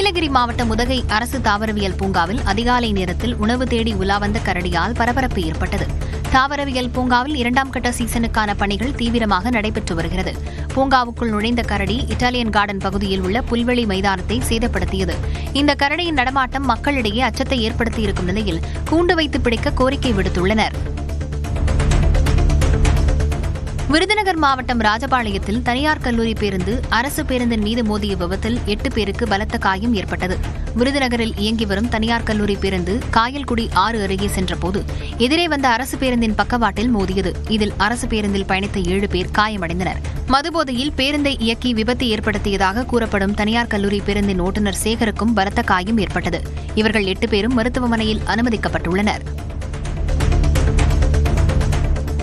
நீலகிரி மாவட்டம் உதகை அரசு தாவரவியல் பூங்காவில் அதிகாலை நேரத்தில் உணவு தேடி உலா வந்த கரடியால் பரபரப்பு ஏற்பட்டது. தாவரவியல் பூங்காவில் 2ஆம் கட்ட சீசனுக்கான பணிகள் தீவிரமாக நடைபெற்று வருகிறது. பூங்காவுக்குள் நுழைந்த கரடி இட்டாலியன் கார்டன் பகுதியில் உள்ள புல்வெளி மைதானத்தை சேதப்படுத்தியது. இந்த கரடியின் நடமாட்டம் மக்களிடையே அச்சத்தை ஏற்படுத்தியிருக்கும் நிலையில் கூண்டு வைத்து பிடிக்க கோரிக்கை விடுத்துள்ளனர். விருதுநகர் மாவட்டம் ராஜபாளையத்தில் தனியார் கல்லூரி பேருந்து அரசு பேருந்தின் மீது மோதிய விபத்தில் 8 பேருக்கு பலத்த காயம் ஏற்பட்டது. விருதுநகரில் இயங்கி வரும் தனியார் கல்லூரி பேருந்து காயல்குடி ஆறு அருகே சென்றபோது எதிரே வந்த அரசு பேருந்தின் பக்கவாட்டில் மோதியது. இதில் அரசு பேருந்தில் பயணித்த 7 பேர் காயமடைந்தனர். மதுபோதையில் பேருந்தை இயக்கி விபத்து ஏற்படுத்தியதாக கூறப்படும் தனியார் கல்லூரி பேருந்தின் ஓட்டுநர் சேகருக்கும் பலத்த காயம் ஏற்பட்டது. இவர்கள் 8 பேரும் மருத்துவமனையில் அனுமதிக்கப்பட்டுள்ளனர்.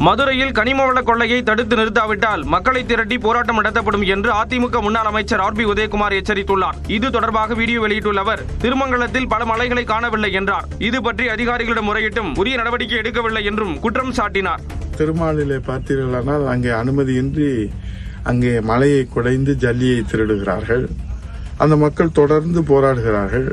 மதுரையில் கனிமவள கொள்ளையை தடுத்து நிறுத்தாவிட்டால் மக்களை திரட்டி போராட்டம் நடத்தப்படும் என்று அதிமுக முன்னாள் அமைச்சர் RB உதயகுமார் எச்சரித்துள்ளார். இது தொடர்பாக வீடியோ வெளியிட்டுள்ள அவர், திருமங்கலத்தில் பல மலைகளை காணவில்லை என்றார். இது பற்றி அதிகாரிகளிடம் முறையிட்டும் உரிய நடவடிக்கை எடுக்கவில்லை என்றும் குற்றம் சாட்டினார். திருமாலிலே பார்த்தீர்களானால் அங்கே அனுமதியின்றி அங்கே மலையை குடைந்து ஜல்லியை திருடுகிறார்கள். அந்த மக்கள் தொடர்ந்து போராடுகிறார்கள்.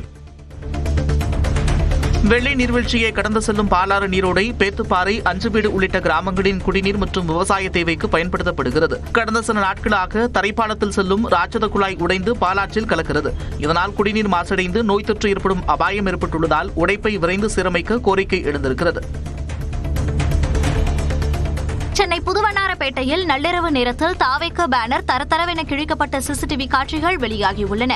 வெள்ளை நீர்வீழ்ச்சியை கடந்து செல்லும் பாலாறு நீரோடை பேத்துப்பாறை, அஞ்சுவீடு உள்ளிட்ட கிராமங்களின் குடிநீர் மற்றும் விவசாய தேவைக்கு பயன்படுத்தப்படுகிறது. கடந்த சில நாட்களாக தரைப்பாலத்தில் செல்லும் ராட்சத குழாய் உடைந்து பாலாற்றில் கலக்கிறது. இதனால் குடிநீர் மாசடைந்து நோய் தொற்று ஏற்படும் அபாயம் ஏற்பட்டுள்ளதால் உடைப்பை விரைந்து சீரமைக்க கோரிக்கை எழுந்திருக்கிறது. சென்னை புதுவண்ணாரப்பேட்டையில் நள்ளிரவு நேரத்தில் தாவேக பேனர் தரதரவென கிழிக்கப்பட்ட சிசிடிவி காட்சிகள் வெளியாகியுள்ளன.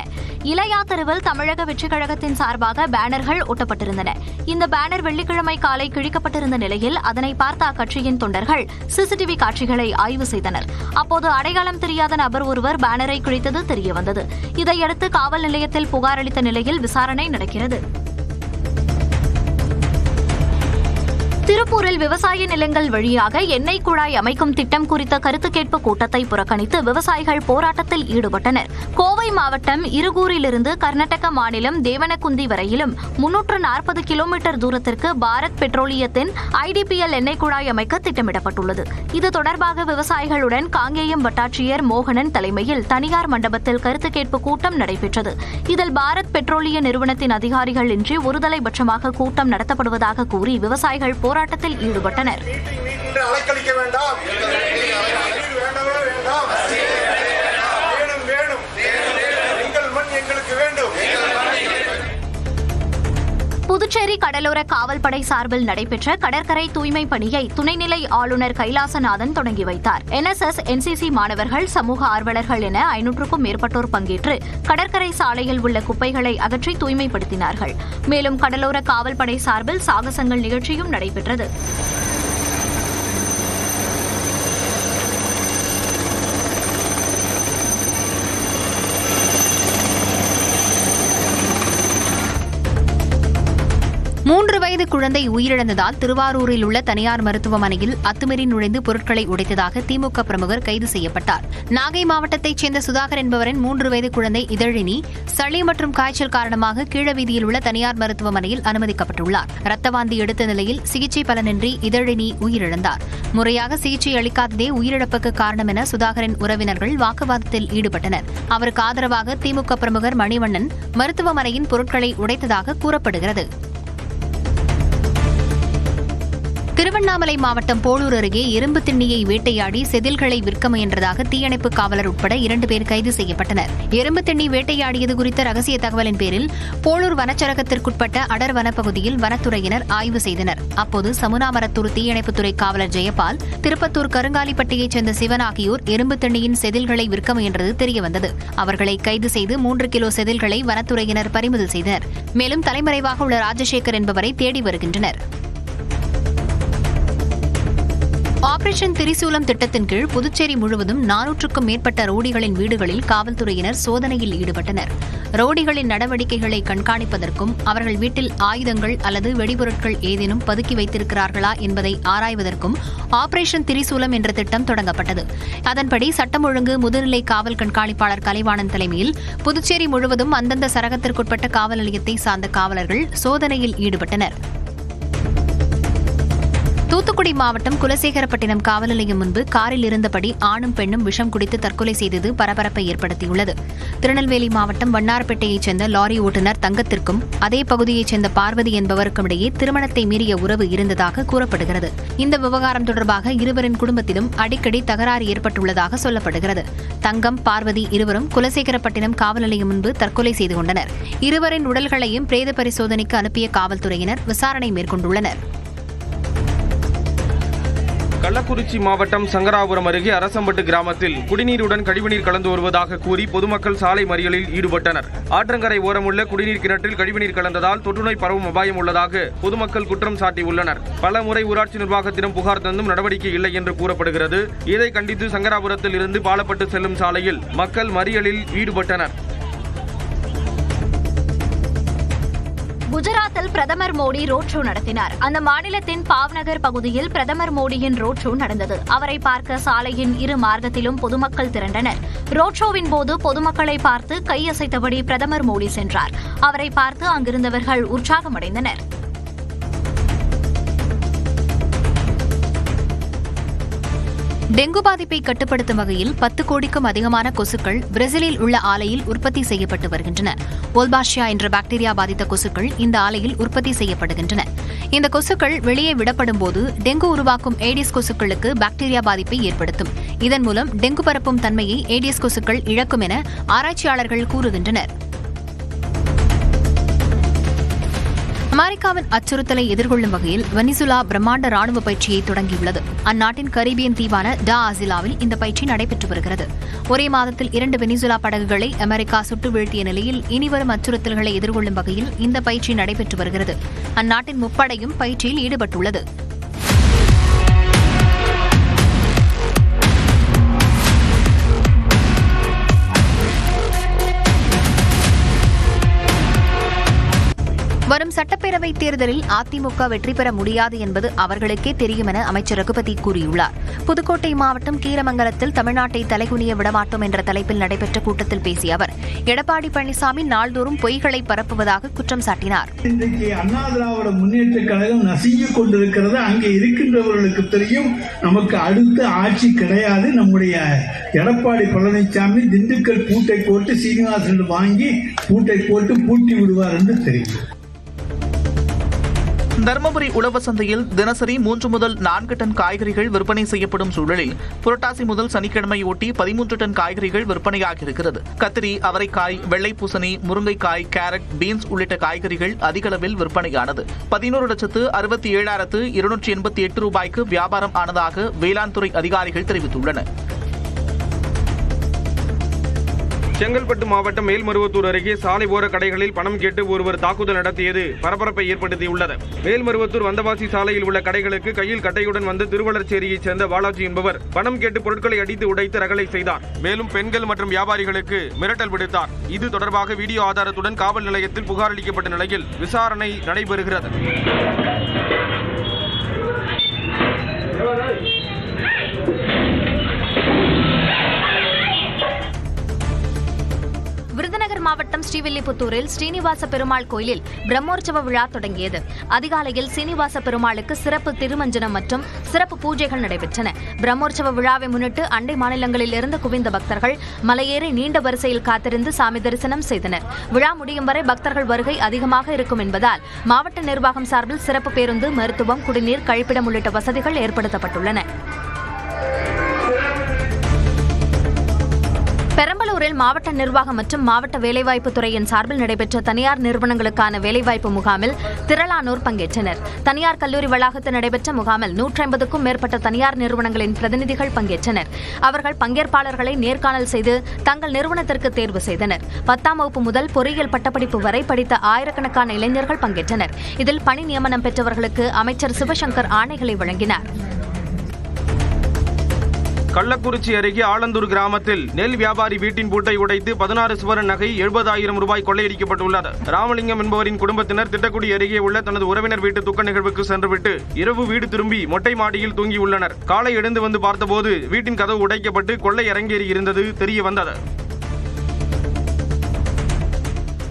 இளையா தெருவில் தமிழக வெற்றிக் கழகத்தின் சார்பாக பேனர்கள் ஒட்டப்பட்டிருந்தன. இந்த பேனர் வெள்ளிக்கிழமை காலை கிழிக்கப்பட்டிருந்த நிலையில் அதனை பார்த்த அக்கட்சியின் தொண்டர்கள் சிசிடிவி காட்சிகளை ஆய்வு செய்தனர். அப்போது அடையாளம் தெரியாத நபர் ஒருவர் பேனரை கிழித்தது தெரியவந்தது. இதையடுத்து காவல் நிலையத்தில் புகார் அளித்த நிலையில் விசாரணை நடக்கிறது. திருப்பூரில் விவசாய நிலங்கள் வழியாக எண்ணெய் குழாய் அமைக்கும் திட்டம் குறித்த கருத்து கேட்பு கூட்டத்தை புறக்கணித்து விவசாயிகள் போராட்டத்தில் ஈடுபட்டனர். கோவை மாவட்டம் இருகூரிலிருந்து கர்நாடக மாநிலம் தேவனகுந்தி வரையிலும் 340 கிலோமீட்டர் தூரத்திற்கு பாரத் பெட்ரோலியத்தின் IDPL எண்ணெய் குழாய் அமைக்க திட்டமிடப்பட்டுள்ளது. இது தொடர்பாக விவசாயிகளுடன் காங்கேயம் வட்டாட்சியர் மோகனன் தலைமையில் தனியார் மண்டபத்தில் கருத்து கேட்பு கூட்டம் நடைபெற்றது. இதில் பாரத் பெட்ரோலிய நிறுவனத்தின் அதிகாரிகள் இன்றி ஒருதலைபட்சமாக கூட்டம் நடத்தப்படுவதாக கூறி விவசாயிகள் போராட்டத்தில் ஈடுபட்டனர். புதுச்சேரி கடலோர காவல்படை சார்பில் நடைபெற்ற கடற்கரை தூய்மை பணியை துணைநிலை ஆளுநர் கைலாசநாதன் தொடங்கி வைத்தார். NSS, NCC மாணவர்கள், சமூக ஆர்வலர்கள் என 500க்கும் மேற்பட்டோர் பங்கேற்று கடற்கரை சாலையில் உள்ள குப்பைகளை அகற்றி தூய்மைப்படுத்தினார்கள். மேலும் கடலோர காவல்படை சார்பில் சாகசங்கள் நிகழ்ச்சியும் நடைபெற்றது. மூன்று வயது குழந்தை உயிரிழந்ததால் திருவாரூரில் உள்ள தனியார் மருத்துவமனையில் அத்துமீறி நுழைந்து பொருட்களை உடைத்ததாக திமுக பிரமுகர் கைது செய்யப்பட்டார். நாகை மாவட்டத்தைச் சேர்ந்த சுதாகர் என்பவரின் 3 வயது குழந்தை இதழினி சளி மற்றும் காய்ச்சல் காரணமாக கீழவீதியில் உள்ள தனியார் மருத்துவமனையில் அனுமதிக்கப்பட்டுள்ளார். ரத்த வாந்தி எடுத்த நிலையில் சிகிச்சை பலனின்றி இதழினி உயிரிழந்தார். முறையாக சிகிச்சை அளிக்காததே உயிரிழப்புக்கு காரணம் என சுதாகரின் உறவினர்கள் வாக்குவாதத்தில் ஈடுபட்டனர். அவருக்கு ஆதரவாக திமுக பிரமுகர் மணிவண்ணன் மருத்துவமனையின் பொருட்களை உடைத்ததாக கூறப்படுகிறது. திருவண்ணாமலை மாவட்டம் போளூர் அருகே எறும்பு திண்ணியை வேட்டையாடி செதில்களை விற்க முயன்றதாக தீயணைப்பு காவலர் உட்பட 2 பேர் கைது செய்யப்பட்டனர். எறும்பு திண்ணி வேட்டையாடியது குறித்த ரகசிய தகவலின் பேரில் போளூர் வனச்சரகத்திற்குட்பட்ட அடர் வனப்பகுதியில் வனத்துறையினர் ஆய்வு செய்தனர். அப்போது சமுனாமரத்தூர் தீயணைப்புத்துறை காவலர் ஜெயபால், திருப்பத்தூர் கருங்காலிப்பட்டியைச் சேர்ந்த சிவன் ஆகியோர் எறும்பு திண்ணியின் செதில்களை விற்க முயன்றது தெரியவந்தது. அவர்களை கைது செய்து 3 கிலோ செதில்களை வனத்துறையினர் பறிமுதல் செய்தனர். மேலும் தலைமறைவாக உள்ள ராஜசேகர் என்பவரை தேடி வருகின்றனர். ஆபரேஷன் திரிசூலம் திட்டத்தின் கீழ் புதுச்சேரி முழுவதும் 400க்கும் மேற்பட்ட ரோடிகளின் வீடுகளில் காவல்துறையினர் சோதனையில் ஈடுபட்டனர். ரோடிகளின் நடவடிக்கைகளை கண்காணிப்பதற்கும் அவர்கள் வீட்டில் ஆயுதங்கள் அல்லது வெடிபொருட்கள் ஏதேனும் பதுக்கி வைத்திருக்கிறார்களா என்பதை ஆராய்வதற்கும் ஆபரேஷன் திரிசூலம் என்ற திட்டம் தொடங்கப்பட்டது. அதன்படி சட்டம் ஒழுங்கு முதுநிலை காவல் கண்காணிப்பாளர் கலைவாணன் தலைமையில் புதுச்சேரி முழுவதும் அந்தந்த சரகத்திற்குட்பட்ட காவல் நிலையத்தை சார்ந்த காவலர்கள் சோதனையில் ஈடுபட்டனர். தூத்துக்குடி மாவட்டம் குலசேகரப்பட்டினம் காவல் நிலையம் முன்பு காரில் இருந்தபடி ஆணும் பெண்ணும் விஷம் குடித்து தற்கொலை செய்தது பரபரப்பை ஏற்படுத்தியுள்ளது. திருநெல்வேலி மாவட்டம் வண்ணாரப்பேட்டையைச் சேர்ந்த லாரி ஓட்டுநர் தங்கத்திற்கும் அதே பகுதியைச் சேர்ந்த பார்வதி என்பவருக்கும் இடையே திருமணத்தை மீறிய உறவு இருந்ததாக கூறப்படுகிறது. இந்த விவகாரம் தொடர்பாக இருவரின் குடும்பத்திலும் அடிக்கடி தகராறு ஏற்பட்டுள்ளதாக சொல்லப்படுகிறது. தங்கம், பார்வதி இருவரும் குலசேகரப்பட்டினம் காவல் நிலையம் முன்பு தற்கொலை செய்து கொண்டனர். இருவரின் உடல்களையும் பிரேத பரிசோதனைக்கு அனுப்பிய காவல்துறையினர் விசாரணை மேற்கொண்டுள்ளனர். கள்ளக்குறிச்சி மாவட்டம் சங்கராபுரம் அருகே அரசம்பட்டு கிராமத்தில் குடிநீருடன் கழிவுநீர் கலந்து வருவதாக கூறி பொதுமக்கள் சாலை மறியலில் ஈடுபட்டனர். ஆற்றங்கரை ஓரமுள்ள குடிநீர் கிணற்றில் கழிவுநீர் கலந்ததால் தொற்றுநோய் பரவும் அபாயம் உள்ளதாக பொதுமக்கள் குற்றம் சாட்டியுள்ளனர். பல முறை ஊராட்சி நிர்வாகத்திடம் புகார் தந்தும் நடவடிக்கை இல்லை என்று கூறப்படுகிறது. இதை கண்டித்து சங்கராபுரத்தில் இருந்து பாலப்பட்டு செல்லும் சாலையில் மக்கள் மறியலில் ஈடுபட்டனர். குஜராத்தில் பிரதமர் மோடி ரோட் ஷோ நடத்தினார். அந்த மாநிலத்தின் பாவ்நகர் பகுதியில் பிரதமர் மோடியின் ரோட் ஷோ நடந்தது. அவரை பார்க்க சாலையின் இரு மார்க்கத்திலும் பொதுமக்கள் திரண்டனர். ரோட் ஷோவின் போது பொதுமக்களை பார்த்து கையசைத்தபடி பிரதமர் மோடி சென்றார். அவரை பார்த்து அங்கிருந்தவர்கள் உற்சாகமடைந்தனர். டெங்கு பாதிப்பை கட்டுப்படுத்தும் வகையில் 10 கோடிக்கும் அதிகமான கொசுக்கள் பிரேசிலில் உள்ள ஆலையில் உற்பத்தி செய்யப்பட்டு வருகின்றன. ஓல்பாஷியா என்ற பாக்டீரியா பாதித்த கொசுக்கள் இந்த ஆலையில் உற்பத்தி செய்யப்படுகின்றன. இந்த கொசுக்கள் வெளியே விடப்படும் போது டெங்கு உருவாக்கும் ஏடிஸ் கொசுக்களுக்கு பாக்டீரியா பாதிப்பை ஏற்படுத்தும். இதன் மூலம் டெங்கு பரப்பும் தன்மையை ஏடிஸ் கொசுக்கள் இழக்கும் என ஆராய்ச்சியாளர்கள் கூறுகின்றனர். அமெரிக்காவின் அச்சுறுத்தலை எதிர்கொள்ளும் வகையில் வெனிசுலா பிரம்மாண்ட ராணுவ பயிற்சியை தொடங்கியுள்ளது. அந்நாட்டின் கரீபியன் தீவான டா அசிலாவில் இந்த பயிற்சி நடைபெற்று வருகிறது. ஒரே மாதத்தில் 2 வெனிசுலா படகுகளை அமெரிக்கா சுட்டு வீழ்த்திய நிலையில் இனிவரும் அச்சுறுத்தல்களை எதிர்கொள்ளும் வகையில் இந்த பயிற்சி நடைபெற்று வருகிறது. அந்நாட்டின் முப்படையும் பயிற்சியில் ஈடுபட்டுள்ளது. வரும் சட்டப்பேரவைத் தேர்தலில் அதிமுக வெற்றி பெற முடியாது என்பது அவர்களுக்கே தெரியும் என அமைச்சர் ரகுபதி கூறியுள்ளார். புதுக்கோட்டை மாவட்டம் கீரமங்கலத்தில் தமிழ்நாட்டை தலைகுனிய விடமாட்டோம் என்ற தலைப்பில் நடைபெற்ற கூட்டத்தில் பேசிய அவர், எடப்பாடி பழனிசாமி நாள்தோறும் பொய்களை பரப்புவதாக குற்றம் சாட்டினார். இன்றைக்கு அண்ணா திராவிட முன்னேற்ற கழகம் நசுங்கிக் கொண்டிருக்கிறது. அங்கே இருக்கின்றவர்களுக்கு தெரியும், நமக்கு அடுத்த ஆட்சி கிடையாது. நம்முடைய எடப்பாடி பழனிசாமி திண்டுக்கல் பூட்டை போட்டு சீனிவாசன் வாங்கி பூட்டை போட்டு பூட்டி விடுவார் என்று தெரியும். தருமபுரி உழவர் சந்தையில் தினசரி 3 முதல் 4 டன் காய்கறிகள் விற்பனை செய்யப்படும் சூழலில் புரட்டாசி முதல் சனிக்கிழமை ஒட்டி 13 டன் காய்கறிகள் விற்பனையாக இருக்கிறது. கத்திரி, அவரைக்காய், வெள்ளை பூசணி, முருங்கைக்காய், கேரட், பீன்ஸ் உள்ளிட்ட காய்கறிகள் அதிக அளவில் விற்பனையானது. 11,67,288 ரூபாய்க்கு வியாபாரம் ஆனதாக வேளாண் துறை அதிகாரிகள் தெரிவித்துள்ளனர். செங்கல்பட்டு மாவட்டம் மேல்மருவத்தூர் அருகே சாலை ஓர கடைகளில் பணம் கேட்டு ஒருவர் தாக்குதல் நடத்தியது பரபரப்பை ஏற்படுத்தியுள்ளது. மேல்மருவத்தூர் வந்தவாசி சாலையில் உள்ள கடைகளுக்கு கையில் கட்டையுடன் வந்து திருவள்ளச்சேரியைச் சேர்ந்த பாலாஜி என்பவர் பணம் கேட்டு பொருட்களை அடித்து உடைத்து ரகளை செய்தார். மேலும் பெண்கள் மற்றும் வியாபாரிகளுக்கு மிரட்டல் விடுத்தார். இது தொடர்பாக வீடியோ ஆதாரத்துடன் காவல் நிலையத்தில் புகார் அளிக்கப்பட்ட நிலையில் விசாரணை நடைபெறுகிறது. விருதுநகர் மாவட்டம் ஸ்ரீவில்லிபுத்தூரில் ஸ்ரீனிவாச பெருமாள் கோயிலில் பிரம்மோற்சவ விழா தொடங்கியது. அதிகாலையில் சீனிவாச பெருமாளுக்கு சிறப்பு திருமஞ்சனம் மற்றும் சிறப்பு பூஜைகள் நடைபெற்றன. பிரம்மோற்சவ விழாவை முன்னிட்டு அண்டை மாநிலங்களில் இருந்து குவிந்த பக்தர்கள் மலையேறி நீண்ட வரிசையில் காத்திருந்து சாமி தரிசனம் செய்தனர். விழா முடியும் வரை பக்தர்கள் வருகை அதிகமாக இருக்கும் என்பதால் மாவட்ட நிர்வாகம் சார்பில் சிறப்பு பேருந்து, மருத்துவம், குடிநீர், கழிப்பிடம் உள்ளிட்ட வசதிகள் ஏற்படுத்தப்பட்டுள்ளன. பெரம்பலூரில் மாவட்ட நிர்வாகம் மற்றும் மாவட்ட வேலைவாய்ப்பு துறையின் சார்பில் நடைபெற்ற தனியார் நிறுவனங்களுக்கான வேலைவாய்ப்பு முகாமில் திரளானோர் பங்கேற்றனர். தனியார் கல்லூரி வளாகத்தில் நடைபெற்ற முகாமில் 150க்கும் மேற்பட்ட தனியார் நிறுவனங்களின் பிரதிநிதிகள் பங்கேற்றனர். அவர்கள் பங்கேற்பாளர்களை நேர்காணல் செய்து தங்கள் நிறுவனத்திற்கு தேர்வு செய்தனர். 10ஆம் வகுப்பு முதல் பொறியியல் பட்டப்படிப்பு வரை படித்த ஆயிரக்கணக்கான இளைஞர்கள் பங்கேற்றனர். இதில் பணி நியமனம் பெற்றவர்களுக்கு அமைச்சர் சிவசங்கர் ஆணைகளை வழங்கினார். கள்ளக்குறிச்சி அருகே ஆலந்தூர் கிராமத்தில் நெல் வியாபாரி வீட்டின் பூட்டை உடைத்து 16 சுவரன் நகை 70,000 ரூபாய் கொள்ளையடிக்கப்பட்டுள்ளது. ராமலிங்கம் என்பவரின் குடும்பத்தினர் திட்டக்குடி அருகே உள்ள தனது உறவினர் வீட்டு துக்க நிகழ்வுக்கு சென்றுவிட்டு இரவு வீடு திரும்பி மொட்டை மாடியில் தூங்கியுள்ளனர். காலை எழுந்து வந்து பார்த்தபோது வீட்டின் கதவு உடைக்கப்பட்டு கொள்ளை அரங்கேறி இருந்தது தெரிய வந்தது.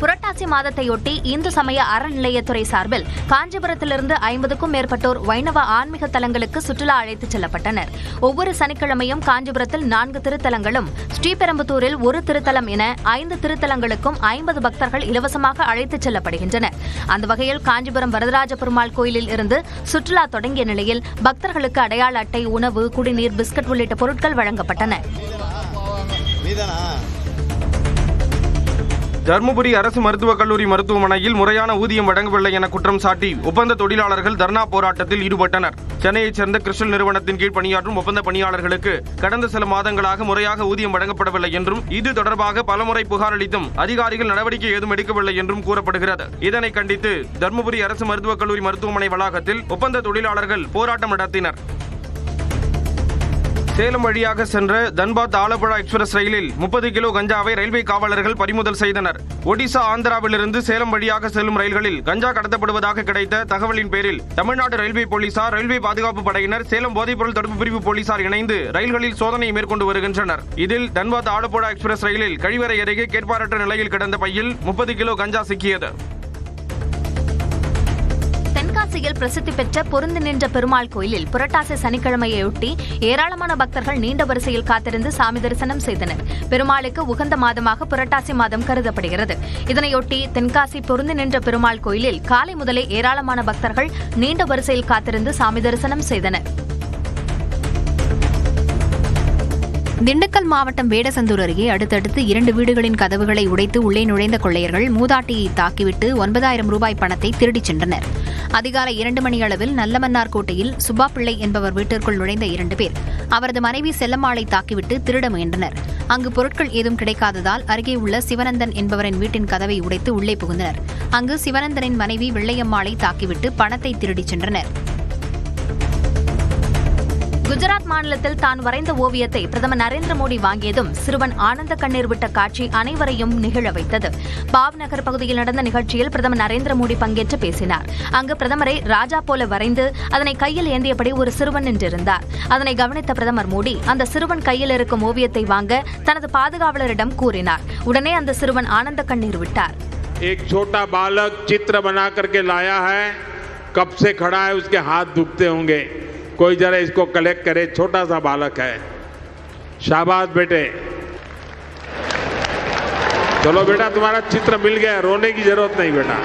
புரட்டாசி புரட்டாசி மாதத்தையொட்டி இந்து சமய அறநிலையத்துறை சார்பில் காஞ்சிபுரத்திலிருந்து 50க்கும் மேற்பட்டோர் வைணவ ஆன்மீக தலங்களுக்கு சுற்றுலா அழைத்துச் செல்லப்பட்டனர். ஒவ்வொரு சனிக்கிழமையும் காஞ்சிபுரத்தில் 4 திருத்தலங்களும், ஸ்ரீபெரும்புதூரில் 1 திருத்தலம் என 5 திருத்தலங்களுக்கும் 50 பக்தர்கள் இலவசமாக அழைத்துச் செல்லப்படுகின்றனர். அந்த வகையில் காஞ்சிபுரம் வரதராஜ பெருமாள் கோயிலில் இருந்து சுற்றுலா தொடங்கிய நிலையில் பக்தர்களுக்கு அடையாள அட்டை, உணவு, குடிநீர், பிஸ்கட் உள்ளிட்ட பொருட்கள் வழங்கப்பட்டன. தர்மபுரி அரசு மருத்துவக் கல்லூரி மருத்துவமனையில் முறையான ஊதியம் வழங்கவில்லை என குற்றம் சாட்டி ஒப்பந்த தொழிலாளர்கள் தர்ணா போராட்டத்தில் ஈடுபட்டனர். சென்னையைச் சேர்ந்த கிறிஸ்டல் நிறுவனத்தின் கீழ் பணியாற்றும் ஒப்பந்த பணியாளர்களுக்கு கடந்த சில மாதங்களாக முறையாக ஊதியம் வழங்கப்படவில்லை என்றும், இது தொடர்பாக பலமுறை புகார் அளித்தும் அதிகாரிகள் நடவடிக்கை ஏதும் எடுக்கவில்லை என்றும் கூறப்படுகிறது. இதனை கண்டித்து தர்மபுரி அரசு மருத்துவக் கல்லூரி மருத்துவமனை வளாகத்தில் ஒப்பந்த தொழிலாளர்கள் போராட்டம் நடத்தினர். சேலம் வழியாக சென்ற தன்பாத் ஆலப்புழா எக்ஸ்பிரஸ் ரயிலில் 30 கிலோ கஞ்சாவை ரயில்வே காவலர்கள் பறிமுதல் செய்தனர். ஒடிசா, ஆந்திராவிலிருந்து சேலம் வழியாக செல்லும் ரயில்களில் கஞ்சா கடத்தப்படுவதாக கிடைத்த தகவலின் பேரில் தமிழ்நாடு ரயில்வே போலீசார், ரயில்வே பாதுகாப்பு படையினர், சேலம் போதைப்பொருள் தடுப்பு பிரிவு போலீசார் இணைந்து ரயில்களில் சோதனை மேற்கொண்டு வருகின்றனர். இதில் தன்பாத் ஆலப்புழா எக்ஸ்பிரஸ் ரயிலில் கழிவறை அருகே கேட்பாரற்ற நிலையில் கிடந்த பையில் 30 கிலோ கஞ்சா சிக்கியது. தென்காசியில் பிரசித்தி பெற்ற பொருந்து நின்ற பெருமாள் கோயிலில் புரட்டாசி சனிக்கிழமையொட்டி ஏராளமான பக்தர்கள் நீண்ட வரிசையில் காத்திருந்து சாமி தரிசனம் செய்தனர். பெருமாளுக்கு உகந்த மாதமாக புரட்டாசி மாதம் கருதப்படுகிறது. இதனையொட்டி தென்காசி பொருந்து நின்ற பெருமாள் கோயிலில் காலை முதலே ஏராளமான பக்தர்கள் நீண்ட வரிசையில் காத்திருந்து சாமி தரிசனம் செய்தனர். திண்டுக்கல் மாவட்டம் வேடசந்தூர் அருகே அடுத்தடுத்து 2 வீடுகளின் கதவுகளை உடைத்து உள்ளே நுழைந்த கொள்ளையர்கள் மூதாட்டியை தாக்கிவிட்டு 9,000 ரூபாய் பணத்தை திருடிச் சென்றனர். அதிகாலை 2 மணி அளவில் நல்லமன்னார்கோட்டையில் சுப்பா பிள்ளை என்பவர் வீட்டிற்குள் நுழைந்த 2 பேர் அவரது மனைவி செல்லம்மாளை தாக்கிவிட்டு திருட முயன்றனர். அங்கு பொருட்கள் ஏதும் கிடைக்காததால் அருகே உள்ள சிவனந்தன் என்பவரின் வீட்டின் கதவை உடைத்து உள்ளே புகுந்தனர். அங்கு சிவனந்தனின் மனைவி வெள்ளையம்மாளை தாக்கிவிட்டு பணத்தை திருடிச் சென்றனர். குஜராத் மாநிலத்தில் தான் வரைந்த ஓவியத்தை பிரதமர் நரேந்திர மோடி வாங்கியதும் சிறுவன் ஆனந்த கண்ணீர் விட்ட காட்சி அனைவரையும் நிகழ வைத்தது. பாவ் நகர் பகுதியில் நடந்த நிகழ்ச்சியில் பிரதமர் நரேந்திர மோடி பங்கேற்று பேசினார். அங்கு பிரதமரை ராஜா போல வரைந்து அதனை கையில் ஏந்தியபடி ஒரு சிறுவன் நின்றிருந்தார். அதனை கவனித்த பிரதமர் மோடி அந்த சிறுவன் கையில் இருக்கும் ஓவியத்தை வாங்க தனது பாதுகாவலரிடம் கூறினார். உடனே அந்த சிறுவன் ஆனந்த கண்ணீர் விட்டார். एक छोटा बालक चित्र बना करके लाया है, कब से खड़ा है, उसके हाथ दुखते होंगे, कोई जरा इसको कलेक्ट करे, छोटा सा बालक है, शाबाश बेटे, चलो बेटा तुम्हारा चित्र मिल गया, रोने की जरूरत नहीं बेटा.